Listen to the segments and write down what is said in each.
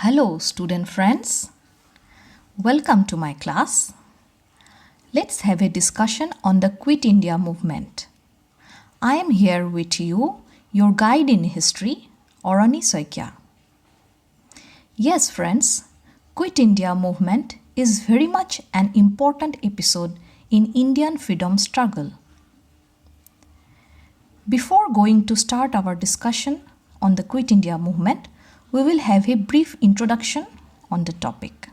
Hello, student friends. Welcome to my class. Let's have a discussion on the Quit India movement. I am here with you, your guide in history, Arani Saikia. Yes, friends, Quit India movement is very much an important episode in Indian freedom struggle. Before going to start our discussion on the Quit India movement, we will have a brief introduction on the topic.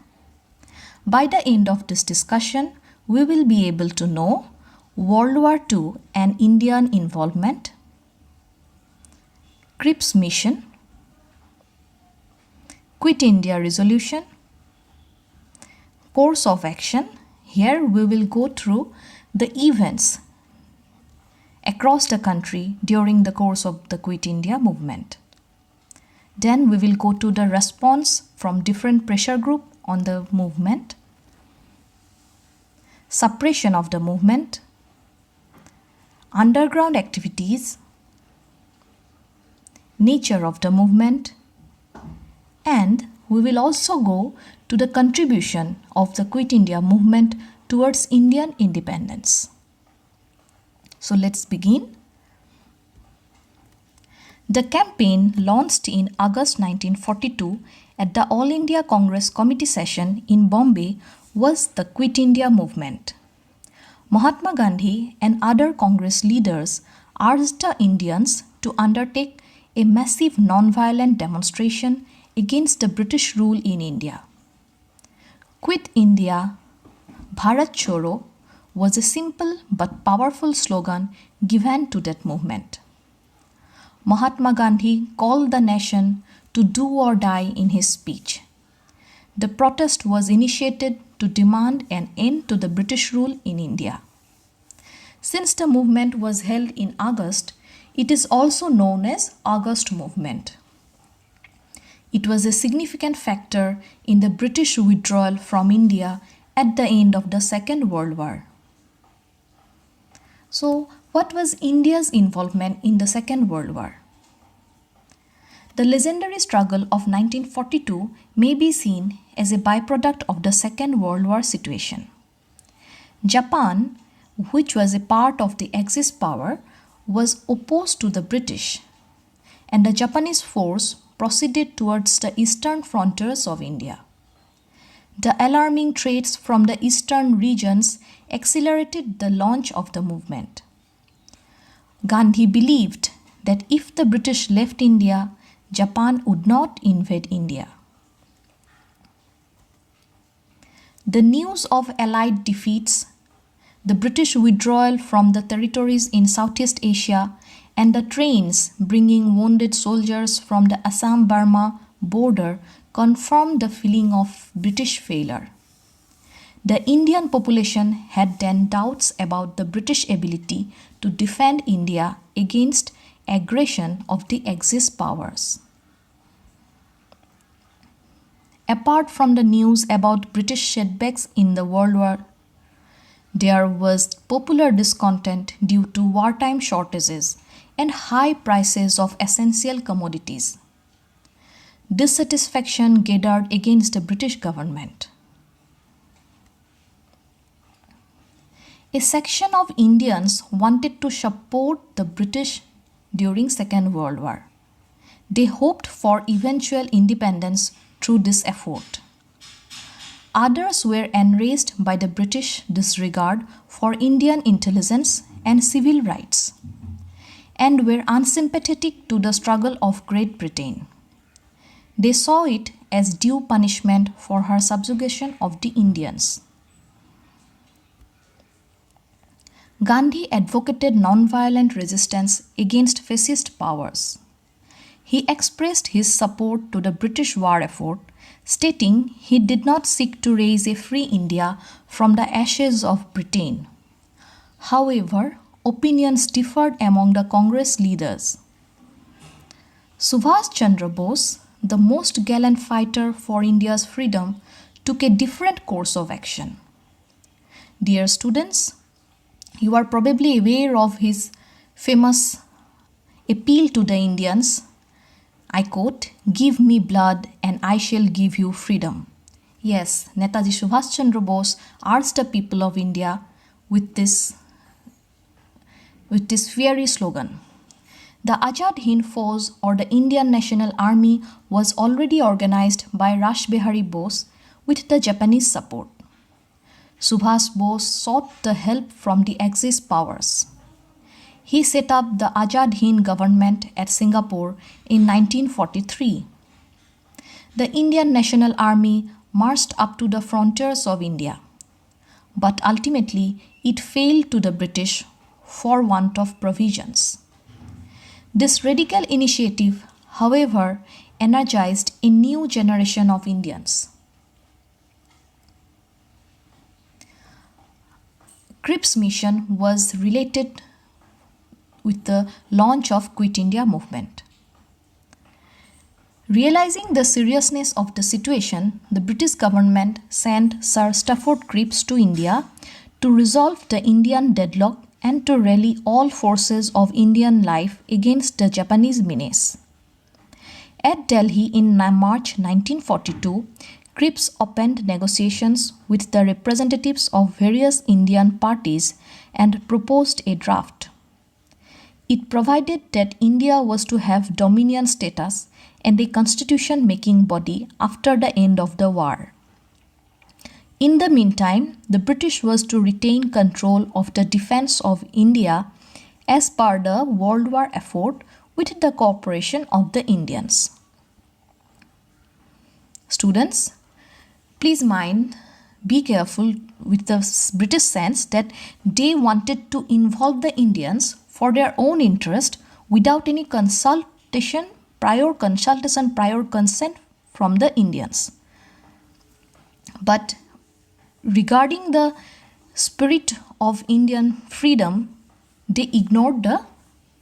By the end of this discussion, we will be able to know World War II and Indian involvement, Cripps Mission, Quit India Resolution, course of action. Here we will go through the events across the country during the course of the Quit India movement. Then we will go to the response from different pressure group on the movement, suppression of the movement, underground activities, nature of the movement, and we will also go to the contribution of the Quit India movement towards Indian independence. So let's begin. The campaign launched in August 1942 at the All India Congress Committee session in Bombay was the Quit India movement. Mahatma Gandhi and other Congress leaders urged the Indians to undertake a massive non-violent demonstration against the British rule in India. Quit India, Bharat Choro was a simple but powerful slogan given to that movement. Mahatma Gandhi called the nation to do or die in his speech. The protest was initiated to demand an end to the British rule in India. Since the movement was held in August, it is also known as August Movement. It was a significant factor in the British withdrawal from India at the end of the Second World War. So, what was India's involvement in the Second World War? The legendary struggle of 1942 may be seen as a byproduct of the Second World War situation. Japan, which was a part of the Axis power, was opposed to the British, and the Japanese force proceeded towards the eastern frontiers of India. The alarming threats from the eastern regions accelerated the launch of the movement. Gandhi believed that if the British left India, Japan would not invade India. The news of Allied defeats, the British withdrawal from the territories in Southeast Asia, and the trains bringing wounded soldiers from the Assam-Burma border confirmed the feeling of British failure. The Indian population had then doubts about the British ability to defend India against aggression of the Axis powers. Apart from the news about British setbacks in the World War, there was popular discontent due to wartime shortages and high prices of essential commodities. Dissatisfaction gathered against the British government. A section of Indians wanted to support the British during Second World War. They hoped for eventual independence through this effort. Others were enraged by the British disregard for Indian intelligence and civil rights, and were unsympathetic to the struggle of Great Britain. They saw it as due punishment for her subjugation of the Indians. Gandhi advocated non-violent resistance against fascist powers. He expressed his support to the British war effort, stating he did not seek to raise a free India from the ashes of Britain. However, opinions differed among the Congress leaders. Subhash Chandra Bose, the most gallant fighter for India's freedom, took a different course of action. Dear students, you are probably aware of his famous appeal to the Indians. I quote, "Give me blood and I shall give you freedom." Yes, Netaji Subhash Chandra Bose urged the people of India with this fiery slogan. The Azad Hind Fauj, or the Indian National Army, was already organized by Rash Behari Bose with the Japanese support. Subhas Bose sought the help from the Axis powers. He set up the Azad Hind government at Singapore in 1943. The Indian National Army marched up to the frontiers of India, but ultimately it failed to the British for want of provisions. This radical initiative, however, energized a new generation of Indians. Cripps Mission was related with the launch of Quit India movement. Realizing the seriousness of the situation, the British government sent Sir Stafford Cripps to India to resolve the Indian deadlock and to rally all forces of Indian life against the Japanese menace. At Delhi in March 1942, Cripps opened negotiations with the representatives of various Indian parties and proposed a draft. It provided that India was to have dominion status and a constitution-making body after the end of the war. In the meantime, the British was to retain control of the defense of India as per the World War effort with the cooperation of the Indians. Students, please be careful with the British sense that they wanted to involve the Indians for their own interest without any prior consent from the Indians. But regarding the spirit of Indian freedom, they ignored the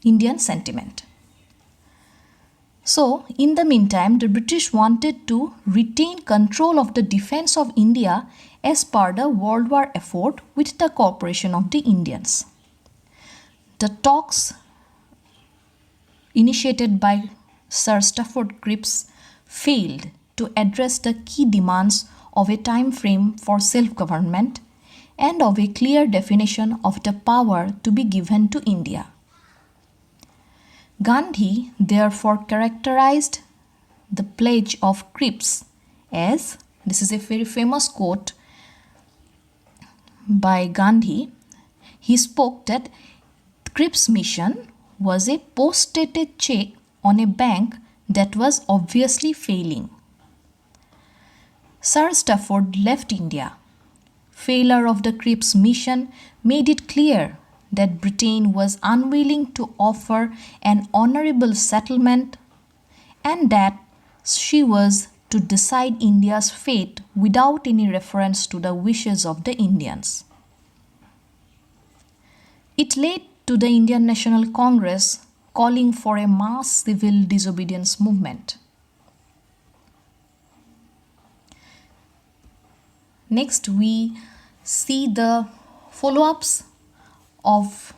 Indian sentiment. So, in the meantime, the British wanted to retain control of the defense of India as per the World War effort with the cooperation of the Indians. The talks initiated by Sir Stafford Cripps failed to address the key demands of a time frame for self-government and of a clear definition of the power to be given to India. Gandhi therefore characterized the pledge of Cripps as, this is a very famous quote by Gandhi, he spoke that Cripps Mission was a post-dated check on a bank that was obviously failing. Sir Stafford left India. Failure of the Cripps Mission made it clear that Britain was unwilling to offer an honourable settlement and that she was to decide India's fate without any reference to the wishes of the Indians. It led to the Indian National Congress calling for a mass civil disobedience movement. Next, we see the follow-ups of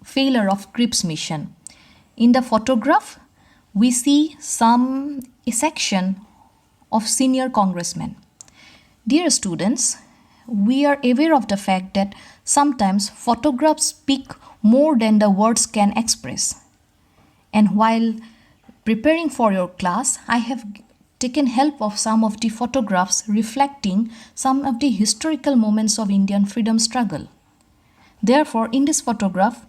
failure of Cripps Mission. In the photograph, we see a section of senior congressmen. Dear students, we are aware of the fact that sometimes photographs speak more than the words can express. And while preparing for your class, I have taken help of some of the photographs reflecting some of the historical moments of Indian freedom struggle. Therefore, in this photograph,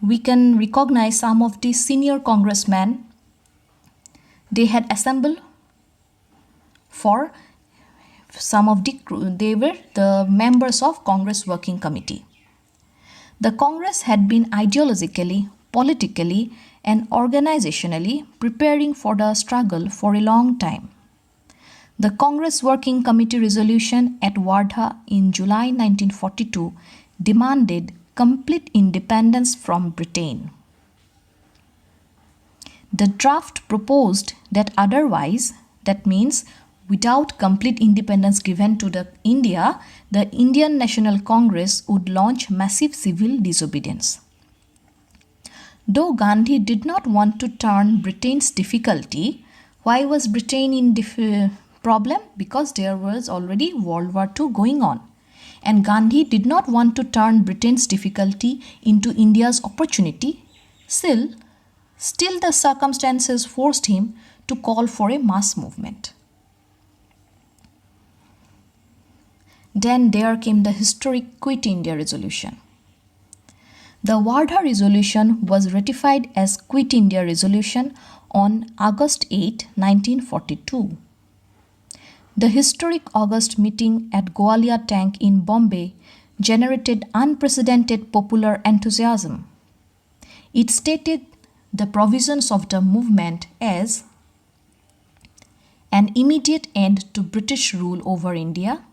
we can recognize some of the senior congressmen. They had assembled for they were the members of Congress Working Committee. The Congress had been ideologically, politically, and organizationally preparing for the struggle for a long time. The Congress Working Committee resolution at Wardha in July 1942 demanded complete independence from Britain. The draft proposed that otherwise, that means without complete independence given to India, the Indian National Congress would launch massive civil disobedience. Though Gandhi did not want to turn Britain's difficulty, why was Britain in problem? Because there was already World War II going on. And Gandhi did not want to turn Britain's difficulty into India's opportunity. Still the circumstances forced him to call for a mass movement. Then there came the historic Quit India Resolution. The Wardha Resolution was ratified as Quit India Resolution on August 8, 1942. The historic August meeting at Gwalior Tank in Bombay generated unprecedented popular enthusiasm. It stated the provisions of the movement as an immediate end to British rule over India,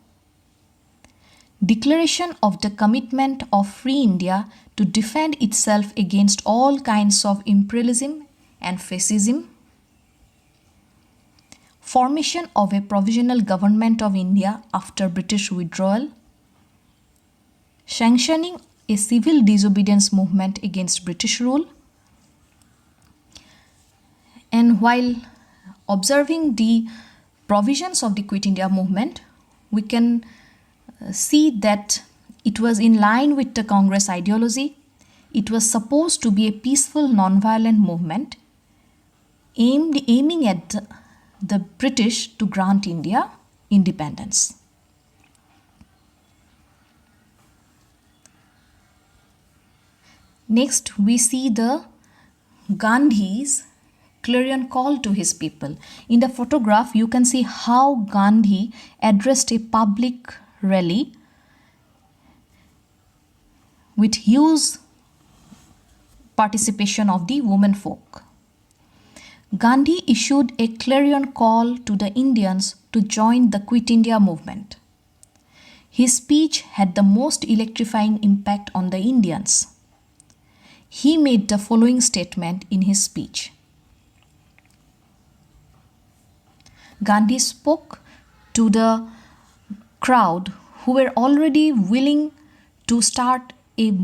declaration of the commitment of Free India to defend itself against all kinds of imperialism and fascism, formation of a provisional government of India after British withdrawal, sanctioning a civil disobedience movement against British rule. And while observing the provisions of the Quit India movement, we can see that it was in line with the Congress ideology. It was supposed to be a peaceful, non-violent movement aiming at the British to grant India independence. Next, we see the Gandhi's clarion call to his people. In the photograph, you can see how Gandhi addressed a public rally with huge participation of the women folk. Gandhi issued a clarion call to the Indians to join the Quit India movement. His speech had the most electrifying impact on the Indians. He made the following statement in his speech. Gandhi spoke to the crowd who were already willing to start a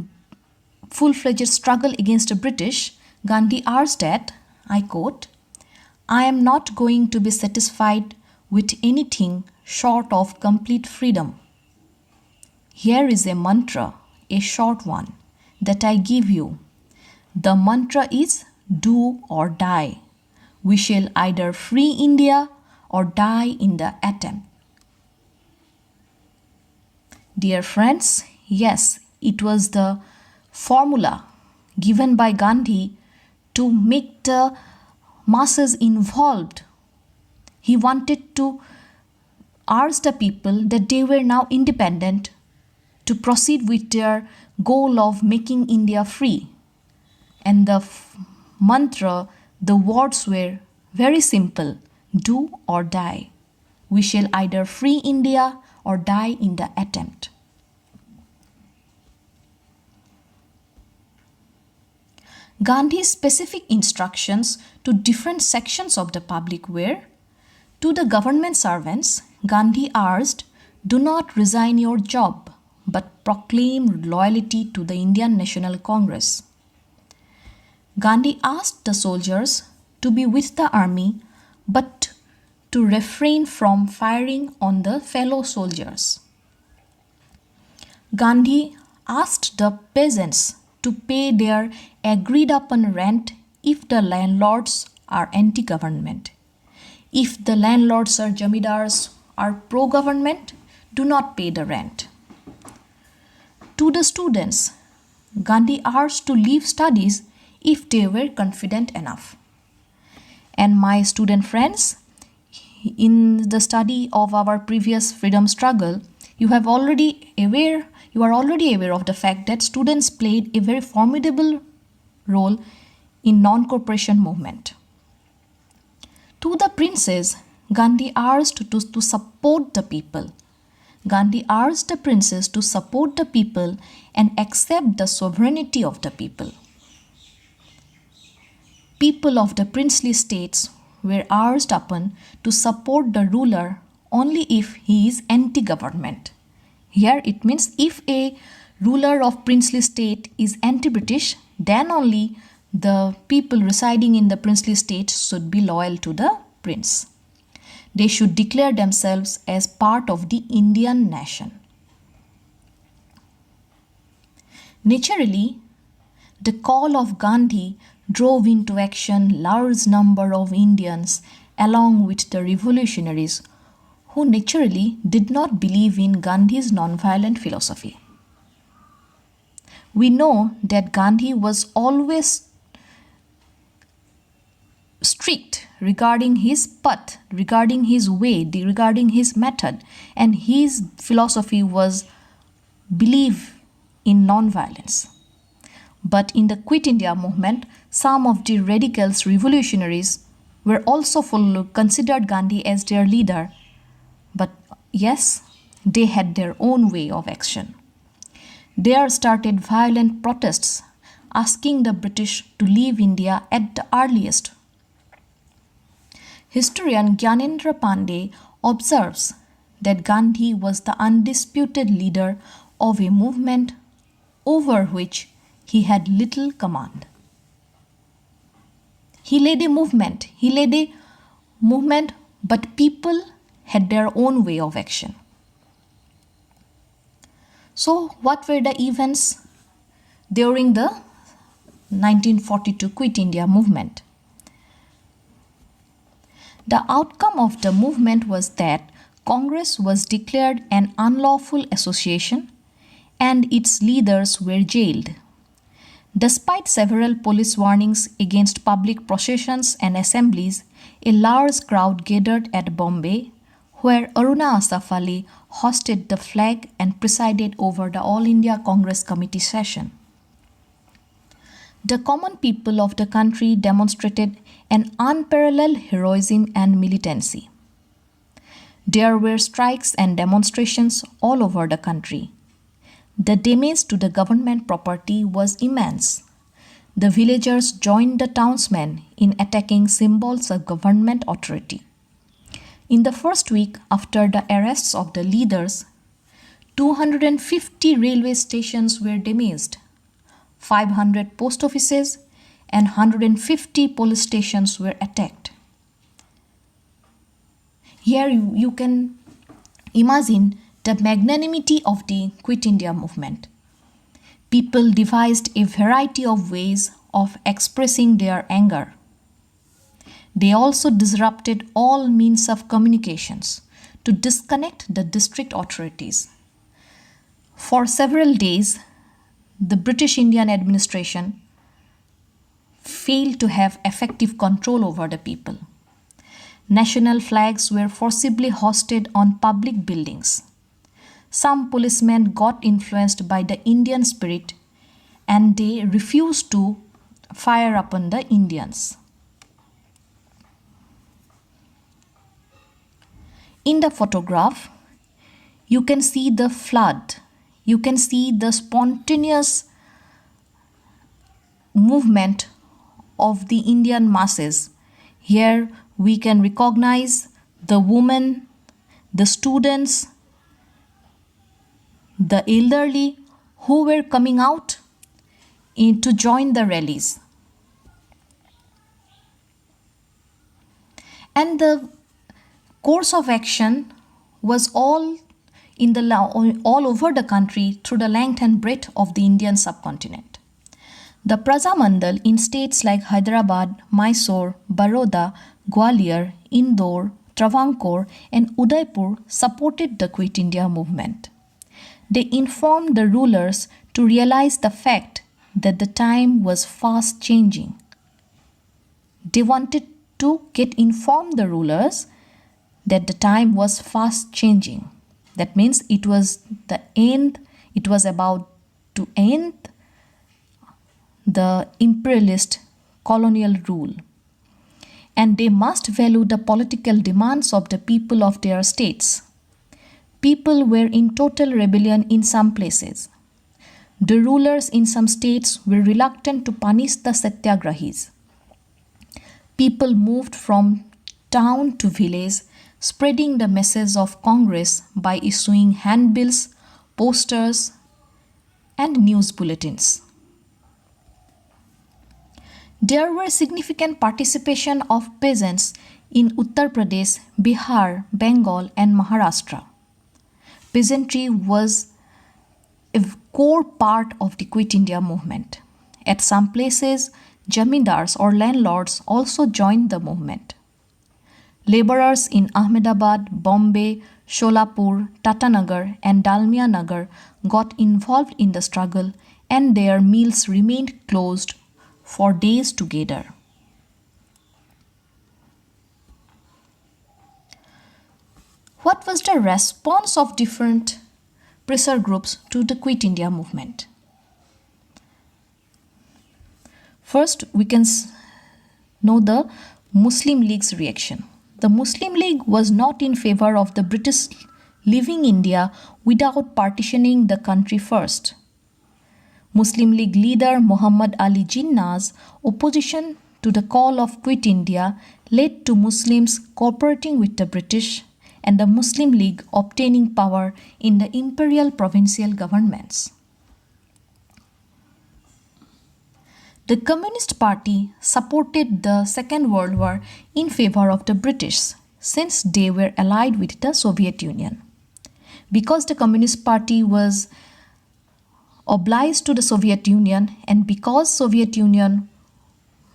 full-fledged struggle against the British. Gandhi urged that, I quote, "I am not going to be satisfied with anything short of complete freedom. Here is a mantra, a short one, that I give you. The mantra is do or die. We shall either free India or die in the attempt." Dear friends, yes, it was the formula given by Gandhi to make the masses involved. He wanted to urge the people that they were now independent to proceed with their goal of making India free. And the mantra, the words were very simple, do or die. We shall either free India or die in the attempt. Gandhi's specific instructions to different sections of the public were: to the government servants, Gandhi urged, do not resign your job, but proclaim loyalty to the Indian National Congress. Gandhi asked the soldiers to be with the army, but to refrain from firing on the fellow soldiers. Gandhi asked the peasants to pay their agreed upon rent if the landlords are anti-government. If the landlords or jamidars are pro-government, do not pay the rent. To the students, Gandhi urged to leave studies if they were confident enough. And my student friends, in the study of our previous freedom struggle, you are already aware of the fact that students played a very formidable role in non-cooperation movement. To the princes, Gandhi urged to support the people. Gandhi urged the princes to support the people and accept the sovereignty of the people. People of the princely states were urged upon to support the ruler only if he is anti-government. Here it means if a ruler of princely state is anti-British, then only the people residing in the princely states should be loyal to the prince. They should declare themselves as part of the Indian nation. Naturally, the call of Gandhi drove into action large number of Indians along with the revolutionaries who naturally did not believe in Gandhi's non-violent philosophy. We know that Gandhi was always strict regarding his path, regarding his way, regarding his method, and his philosophy was belief in non-violence. But in the Quit India movement, some of the radicals, revolutionaries, were also considered Gandhi as their leader. But yes, they had their own way of action. There started violent protests asking the British to leave India at the earliest. Historian Gyanendra Pandey observes that Gandhi was the undisputed leader of a movement over which he had little command. He led a movement, but people had their own way of action. So, what were the events during the 1942 Quit India movement? The outcome of the movement was that Congress was declared an unlawful association and its leaders were jailed. Despite several police warnings against public processions and assemblies, a large crowd gathered at Bombay, where Aruna Asaf Ali hosted the flag and presided over the All India Congress Committee session. The common people of the country demonstrated an unparalleled heroism and militancy. There were strikes and demonstrations all over the country. The damage to the government property was immense. The villagers joined the townsmen in attacking symbols of government authority. In the first week after the arrests of the leaders, 250 railway stations were damaged, 500 post offices and 150 police stations were attacked. Here you can imagine the magnanimity of the Quit India movement. People devised a variety of ways of expressing their anger. They also disrupted all means of communications to disconnect the district authorities. For several days, the British Indian administration failed to have effective control over the people. National flags were forcibly hoisted on public buildings. Some policemen got influenced by the Indian spirit and they refused to fire upon the Indians. In the photograph, you can see the flood. You can see the spontaneous movement of the Indian masses. Here we can recognize the women, the students, the elderly who were coming out to join the rallies. And the course of action was all over the country through the length and breadth of the Indian subcontinent. The Prajamandal in states like Hyderabad, Mysore, Baroda, Gwalior, Indore, Travancore and Udaipur supported the Quit India movement. They informed the rulers to realize the fact that the time was fast changing. They wanted to inform the rulers that the time was fast changing. That means it was about to end the imperialist colonial rule. And they must value the political demands of the people of their states. People were in total rebellion in some places. The rulers in some states were reluctant to punish the satyagrahis. People moved from town to village, spreading the message of Congress by issuing handbills, posters, and news bulletins. There were significant participation of peasants in Uttar Pradesh, Bihar, Bengal and Maharashtra. Peasantry was a core part of the Quit India movement. At some places, jamindars or landlords also joined the movement. Laborers in Ahmedabad, Bombay, Sholapur, Tatanagar and Dalmia Nagar got involved in the struggle and their mills remained closed for days together. What was the response of different pressure groups to the Quit India movement? First, we can know the Muslim League's reaction. The Muslim League was not in favor of the British leaving India without partitioning the country first. Muslim League leader Muhammad Ali Jinnah's opposition to the call of Quit India led to Muslims cooperating with the British and the Muslim League obtaining power in the imperial provincial governments. The Communist Party supported the Second World War in favor of the British since they were allied with the Soviet Union. Because the Communist Party was obliged to the Soviet Union and because Soviet Union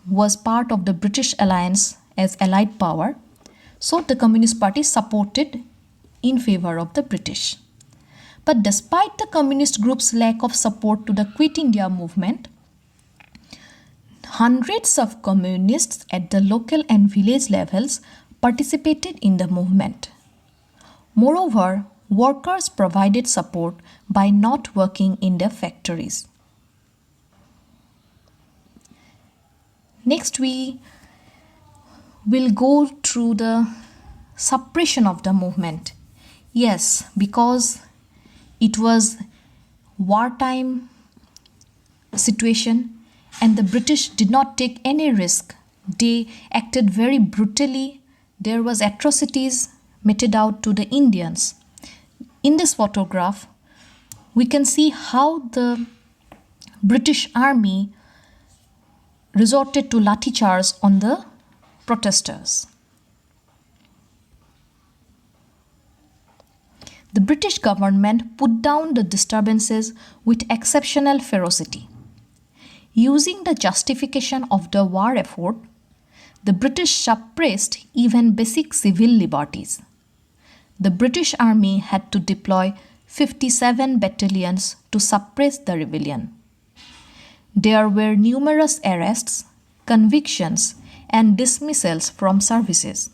was part of the British alliance as allied power, so the Communist Party supported in favor of the British. But despite the communist group's lack of support to the Quit India movement, hundreds of communists at the local and village levels participated in the movement. Moreover, workers provided support by not working in their factories. Next, we will go through the suppression of the movement. Yes, because it was wartime situation and the British did not take any risk. They acted very brutally. There was atrocities meted out to the Indians. In this photograph, we can see how the British army resorted to lathi charge on the protesters. The British government put down the disturbances with exceptional ferocity. Using the justification of the war effort, the British suppressed even basic civil liberties. The British Army had to deploy 57 battalions to suppress the rebellion. There were numerous arrests, convictions, and dismissals from services.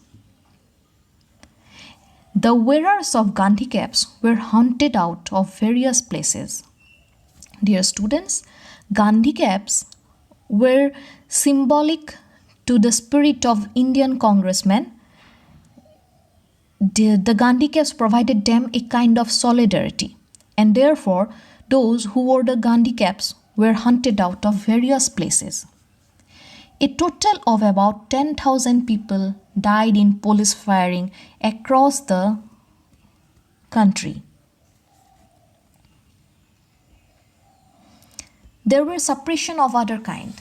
The wearers of Gandhi caps were hunted out of various places. Dear students, Gandhi caps were symbolic to the spirit of Indian congressmen. The Gandhi caps provided them a kind of solidarity, and therefore those who wore the Gandhi caps were hunted out of various places. A total of about 10,000 people died in police firing across the country. There were suppression of other kind.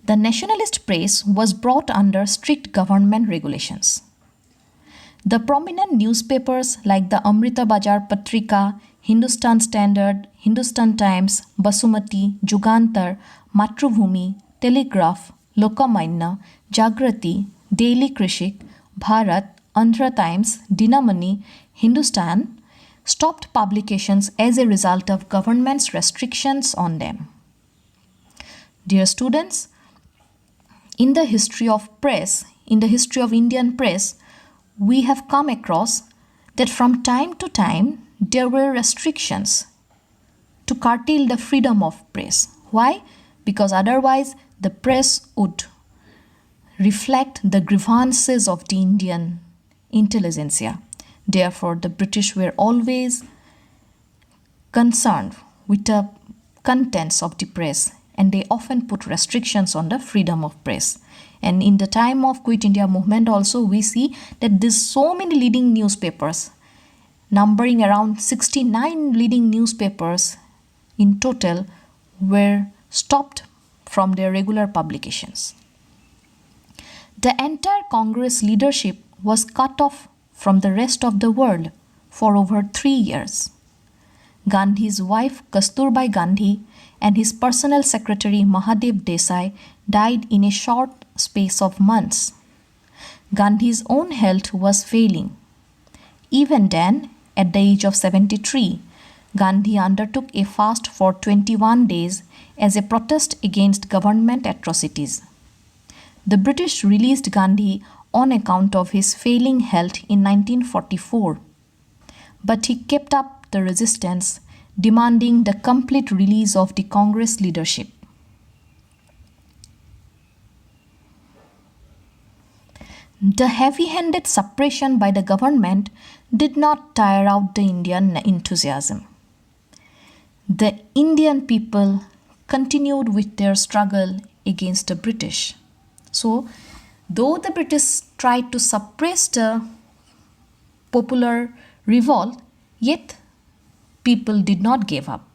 The nationalist press was brought under strict government regulations. The prominent newspapers like the Amrita Bazar Patrika, Hindustan Standard, Hindustan Times, Basumati, Jugantar, Matrubhumi, Telegraph, Lokamanya, Jagrati, Daily Krishik, Bharat, Andhra Times, Dinamani, Hindustan stopped publications as a result of government's restrictions on them. Dear students, in the history of press, in the history of Indian press, we have come across that from time to time there were restrictions to curtail the freedom of press. Why? Because otherwise the press would reflect the grievances of the Indian intelligentsia. Therefore, the British were always concerned with the contents of the press, and they often put restrictions on the freedom of press. And in the time of Quit India movement also, we see that there's so many leading newspapers, numbering around 69 leading newspapers in total, were stopped from their regular publications. The entire Congress leadership was cut off from the rest of the world for over 3 years. Gandhi's wife Kasturbai Gandhi and his personal secretary Mahadev Desai died in a short space of months. Gandhi's own health was failing. Even then, at the age of 73, Gandhi undertook a fast for 21 days as a protest against government atrocities. The British released Gandhi on account of his failing health in 1944, but he kept up the resistance, demanding the complete release of the Congress leadership. The heavy-handed suppression by the government did not tire out the Indian enthusiasm. The Indian people continued with their struggle against the British. So, though the British tried to suppress the popular revolt, yet people did not give up.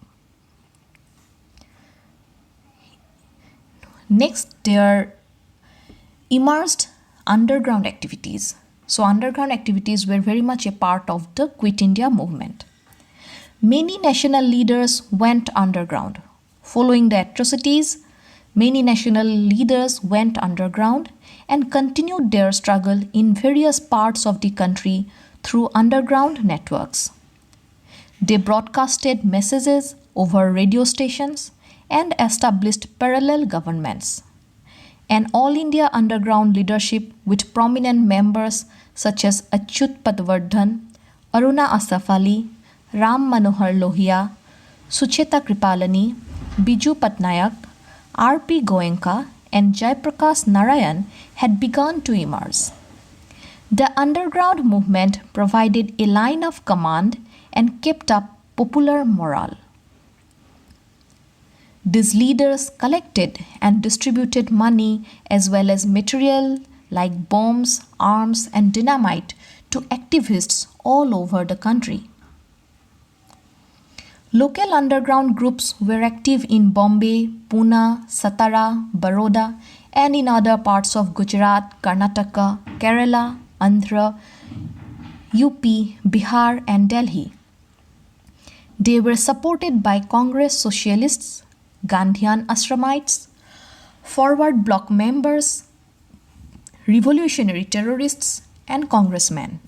Next, there emerged underground activities. So, underground activities were very much a part of the Quit India movement. Many national leaders went underground. Following the atrocities, many national leaders went underground and continued their struggle in various parts of the country through underground networks. They broadcasted messages over radio stations and established parallel governments. An all-India underground leadership with prominent members such as Achyut Patwardhan, Aruna Asaf Ali, Ram Manohar Lohia, Sucheta Kripalani, Biju Patnaik, R.P. Goenka and Jaiprakash Narayan had begun to emerge. The underground movement provided a line of command and kept up popular morale. These leaders collected and distributed money as well as material like bombs, arms and dynamite to activists all over the country. Local underground groups were active in Bombay, Pune, Satara, Baroda and in other parts of Gujarat, Karnataka, Kerala, Andhra, UP, Bihar and Delhi. They were supported by Congress socialists, Gandhian Ashramites, forward bloc members, revolutionary terrorists and congressmen.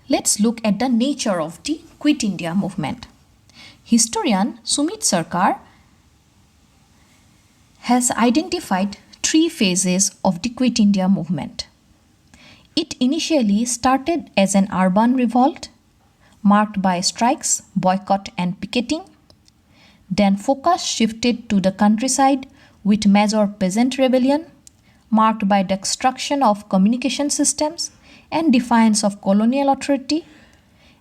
Let's look at the nature of the Quit India movement. Historian Sumit Sarkar has identified 3 phases of the Quit India movement. It initially started as an urban revolt marked by strikes, boycott and picketing. Then focus shifted to the countryside with major peasant rebellion marked by destruction of communication systems and defiance of colonial authority.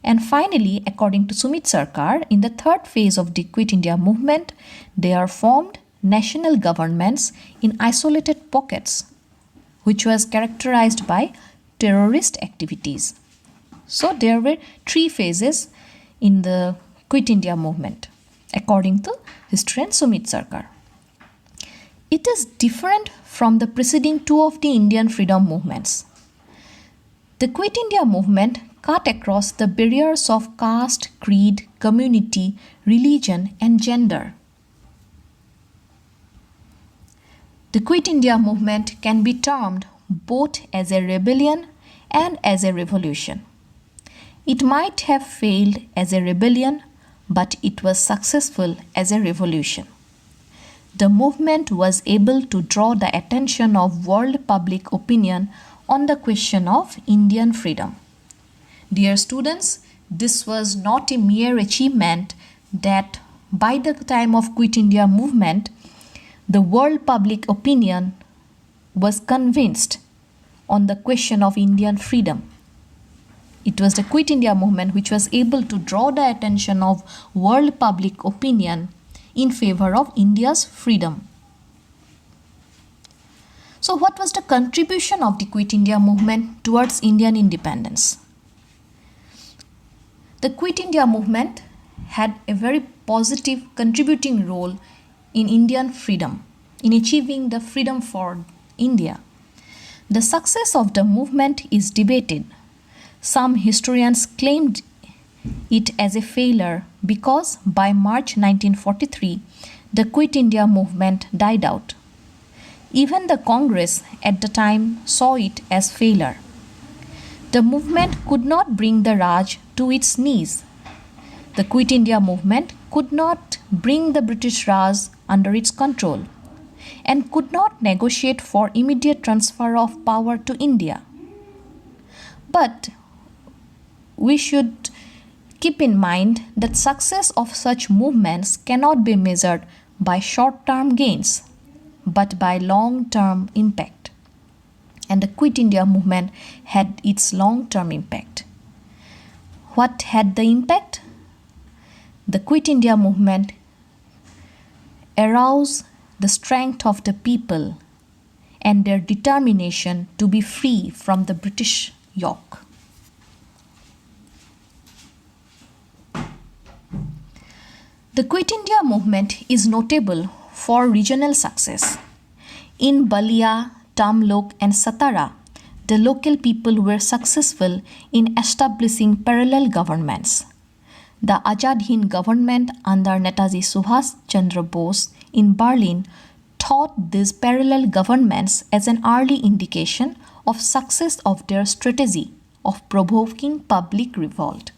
And finally, according to Sumit Sarkar, in the 3rd phase of the Quit India movement, there are formed national governments in isolated pockets, which was characterized by terrorist activities. So there were 3 phases in the Quit India movement, according to historian Sumit Sarkar. It is different from the preceding 2 of the Indian freedom movements. The Quit India movement cut across the barriers of caste, creed, community, religion and gender. The Quit India movement can be termed both as a rebellion and as a revolution. It might have failed as a rebellion, but it was successful as a revolution. The movement was able to draw the attention of world public opinion on the question of Indian freedom. Dear students, this was not a mere achievement that by the time of Quit India movement, the world public opinion was convinced on the question of Indian freedom. It was the Quit India movement which was able to draw the attention of world public opinion in favor of India's freedom. So what was the contribution of the Quit India movement towards Indian independence? The Quit India movement had a very positive contributing role in Indian freedom, in achieving the freedom for India. The success of the movement is debated. Some historians claimed it as a failure because by March 1943, the Quit India movement died out. Even the Congress at the time saw it as failure. The movement could not bring the Raj to its knees. The Quit India movement could not bring the British Raj under its control and could not negotiate for immediate transfer of power to India. But we should keep in mind that success of such movements cannot be measured by short-term gains, but by long-term impact. And the Quit India movement had its long-term impact. What had the impact? The Quit India movement aroused the strength of the people and their determination to be free from the British yoke. The Quit India movement is notable for regional success. In Balia, Tamluk and Satara, the local people were successful in establishing parallel governments. The Azad Hind government under Netaji Subhash Chandra Bose in Berlin thought these parallel governments as an early indication of success of their strategy of provoking public revolt.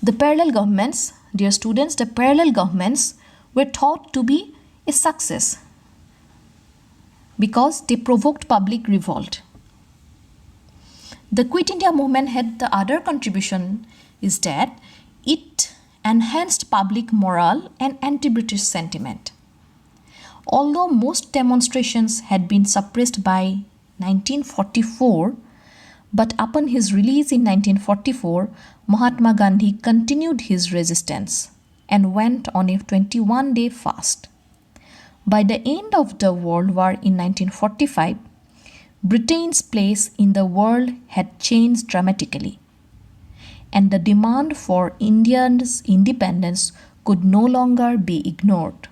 The parallel governments, dear students, the parallel governments were thought to be a success because they provoked public revolt. The Quit India movement had the other contribution is that it enhanced public morale and anti-British sentiment. Although most demonstrations had been suppressed by 1944, but upon his release in 1944, Mahatma Gandhi continued his resistance and went on a 21-day fast. By the end of the World War in 1945, Britain's place in the world had changed dramatically, and the demand for India's independence could no longer be ignored.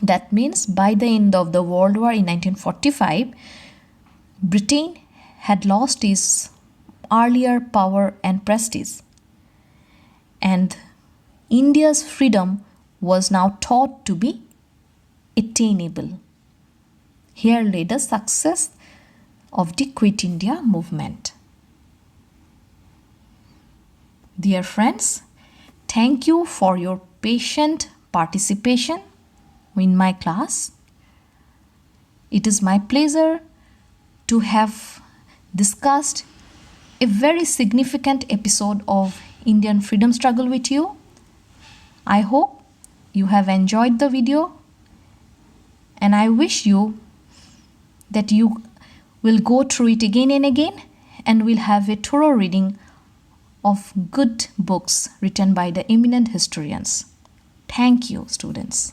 That means by the end of the World War in 1945, Britain had lost its earlier power and prestige, and India's freedom was now thought to be attainable. Here lay the success of the Quit India movement. Dear friends, thank you for your patient participation in my class. It is my pleasure to have discussed a very significant episode of Indian freedom struggle with you. I hope you have enjoyed the video, and I wish you that you will go through it again and again and will have a thorough reading of good books written by the eminent historians. Thank you, students.